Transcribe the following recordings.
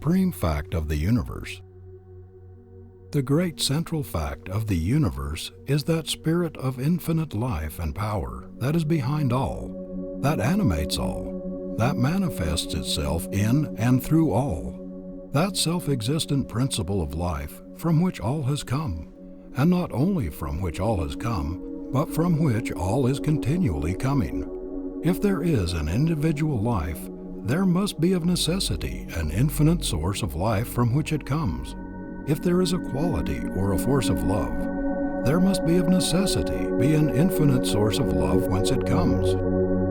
supreme fact of the universe. The great central fact of the universe is that spirit of infinite life and power that is behind all, that animates all, that manifests itself in and through all, that self-existent principle of life from which all has come, and not only from which all has come, but from which all is continually coming. If there is an individual life, there must be of necessity an infinite source of life from which it comes. If there is a quality or a force of love, there must be of necessity be an infinite source of love whence it comes.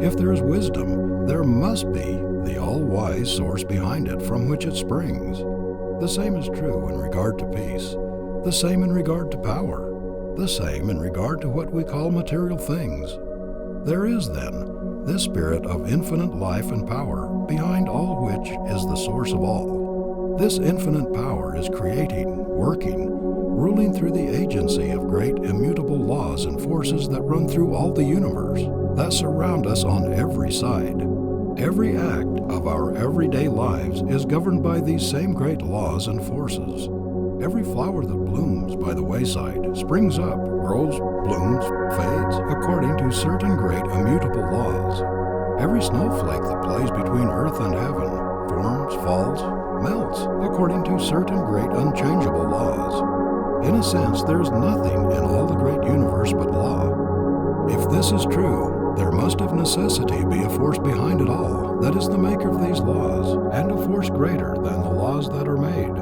If there is wisdom, there must be the all-wise source behind it from which it springs. The same is true in regard to peace, the same in regard to power, the same in regard to what we call material things. There is, then, this spirit of infinite life and power, behind all which is the source of all. This infinite power is creating, working, ruling through the agency of great immutable laws and forces that run through all the universe, that surround us on every side. Every act of our everyday lives is governed by these same great laws and forces. Every flower that blooms by the wayside springs up, grows, blooms, fades, according to certain great immutable laws. Every snowflake that plays between earth and heaven forms, falls, melts, according to certain great unchangeable laws. In a sense, there is nothing in all the great universe but law. If this is true, there must of necessity be a force behind it all that is the maker of these laws, and a force greater than the laws that are made.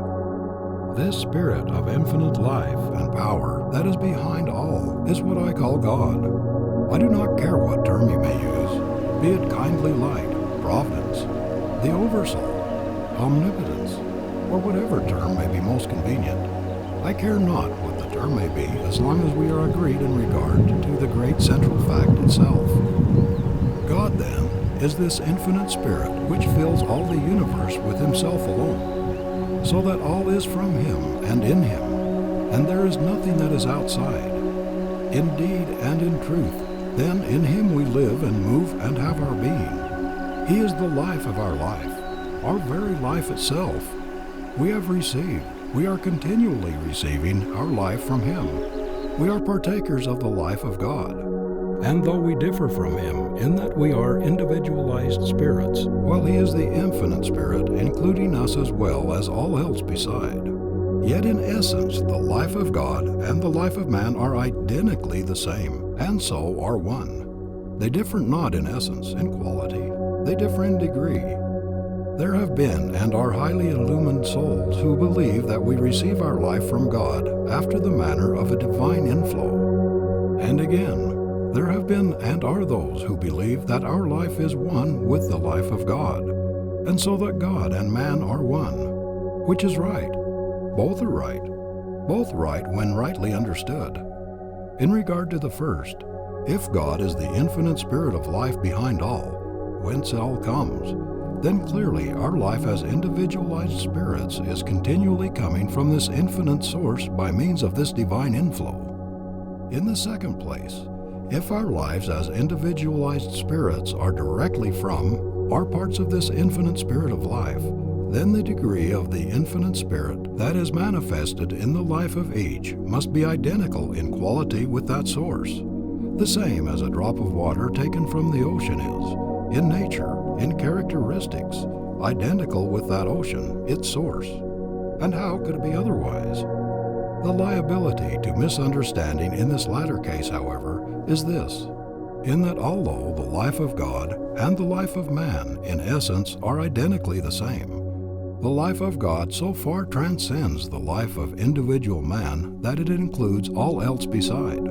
This spirit of infinite life and power that is behind all is what I call God. I do not care what term you may use, be it kindly light, providence, the oversoul, omnipotence, or whatever term may be most convenient. I care not what the term may be as long as we are agreed in regard to the great central fact itself. God, then, is this infinite spirit which fills all the universe with himself alone, so that all is from him and in him, and there is nothing that is outside. Indeed and in truth, then in him we live and move and have our being. He is the life of our life, our very life itself. We have received, we are continually receiving our life from him. We are partakers of the life of God. And though we differ from him in that we are individualized spirits, while he is the infinite spirit, including us as well as all else beside, yet in essence the life of God and the life of man are identically the same, and so are one. They differ not in essence, in quality, they differ in degree. There have been and are highly illumined souls who believe that we receive our life from God after the manner of a divine inflow. And again, there have been and are those who believe that our life is one with the life of God, and so that God and man are one. Which is right? Both are right. Both right when rightly understood. In regard to the first, if God is the infinite spirit of life behind all, whence all comes, then clearly our life as individualized spirits is continually coming from this infinite source by means of this divine inflow. In the second place, if our lives as individualized spirits are directly from, are parts of this infinite spirit of life, then the degree of the infinite spirit that is manifested in the life of each must be identical in quality with that source, the same as a drop of water taken from the ocean is, in nature, in characteristics, identical with that ocean, its source. And how could it be otherwise? The liability to misunderstanding in this latter case, however, is this, in that although the life of God and the life of man in essence are identically the same, the life of God so far transcends the life of individual man that it includes all else beside.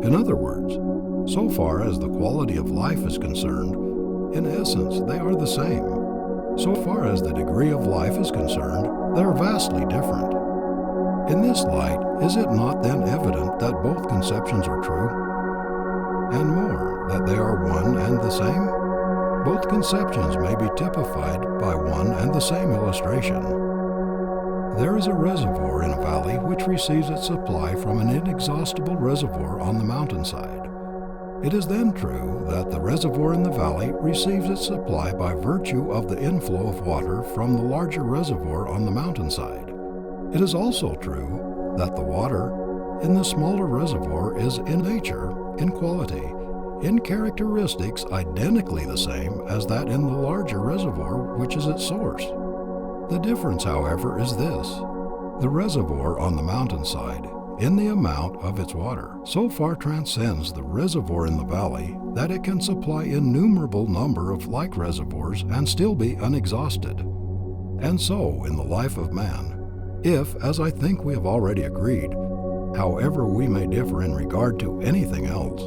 In other words, so far as the quality of life is concerned, in essence they are the same. So far as the degree of life is concerned, they are vastly different. In this light, is it not then evident that both conceptions are true? And more, that they are one and the same? Both conceptions may be typified by one and the same illustration. There is a reservoir in a valley which receives its supply from an inexhaustible reservoir on the mountainside. It is then true that the reservoir in the valley receives its supply by virtue of the inflow of water from the larger reservoir on the mountainside. It is also true that the water in the smaller reservoir is in nature, in quality, in characteristics identically the same as that in the larger reservoir which is its source. The difference, however, is this. The reservoir on the mountainside, in the amount of its water, so far transcends the reservoir in the valley that it can supply innumerable number of like reservoirs and still be unexhausted. And so, in the life of man, if, as I think we have already agreed, however we may differ in regard to anything else,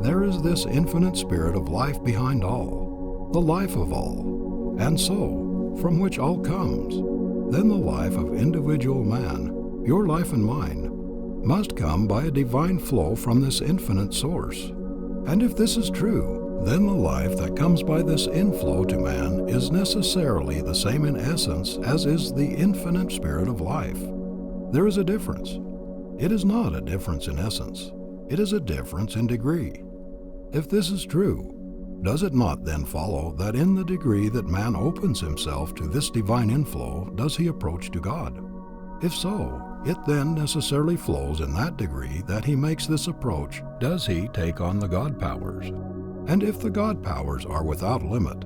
there is this infinite spirit of life behind all, the life of all, and so, from which all comes, then the life of individual man, your life and mine, must come by a divine flow from this infinite source. And if this is true, then the life that comes by this inflow to man is necessarily the same in essence as is the infinite spirit of life. There is a difference. It is not a difference in essence. It is a difference in degree. If this is true, does it not then follow that in the degree that man opens himself to this divine inflow does he approach to God? If so, it then necessarily flows in that degree that he makes this approach does he take on the God powers. And if the God powers are without limit,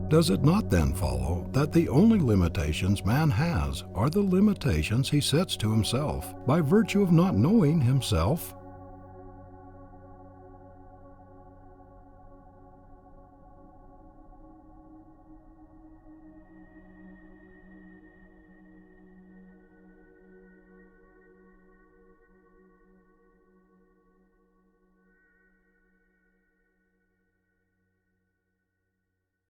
does it not then follow that the only limitations man has are the limitations he sets to himself by virtue of not knowing himself?